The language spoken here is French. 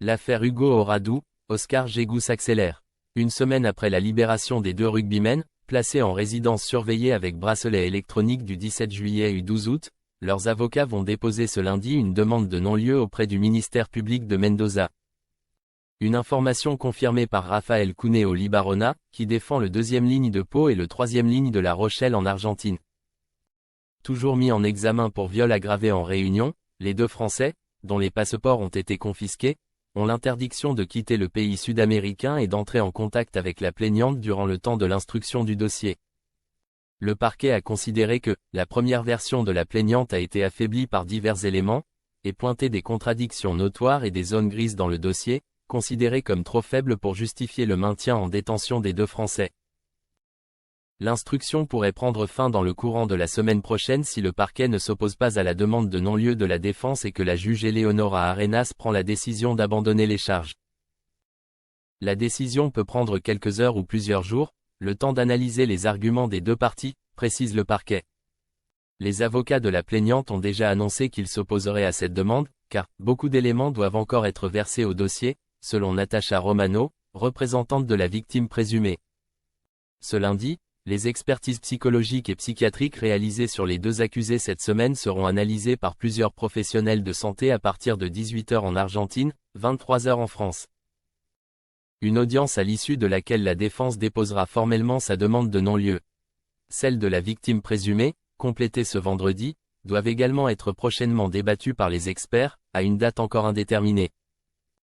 L'affaire Hugo Oradou, Oscar Jégou s'accélère. Une semaine après la libération des deux rugbymen, placés en résidence surveillée avec bracelet électronique du 17 juillet et 12 août, leurs avocats vont déposer ce lundi une demande de non-lieu auprès du ministère public de Mendoza. Une information confirmée par Rafael Cuneo Libarona, qui défend le deuxième ligne de Pau et le troisième ligne de La Rochelle en Argentine. Toujours mis en examen pour viol aggravé en Réunion, les deux Français, dont les passeports ont été confisqués, ont l'interdiction de quitter le pays sud-américain et d'entrer en contact avec la plaignante durant le temps de l'instruction du dossier. Le parquet a considéré que la première version de la plaignante a été affaiblie par divers éléments, et pointé des contradictions notoires et des zones grises dans le dossier, considérées comme trop faibles pour justifier le maintien en détention des deux Français. L'instruction pourrait prendre fin dans le courant de la semaine prochaine si le parquet ne s'oppose pas à la demande de non-lieu de la défense et que la juge Eleonora Arenas prend la décision d'abandonner les charges. La décision peut prendre quelques heures ou plusieurs jours, le temps d'analyser les arguments des deux parties, précise le parquet. Les avocats de la plaignante ont déjà annoncé qu'ils s'opposeraient à cette demande, car beaucoup d'éléments doivent encore être versés au dossier, selon Natacha Romano, représentante de la victime présumée. Ce lundi, les expertises psychologiques et psychiatriques réalisées sur les deux accusés cette semaine seront analysées par plusieurs professionnels de santé à partir de 18 h en Argentine, 23 h en France. Une audience à l'issue de laquelle la défense déposera formellement sa demande de non-lieu. Celles de la victime présumée, complétées ce vendredi, doivent également être prochainement débattues par les experts, à une date encore indéterminée.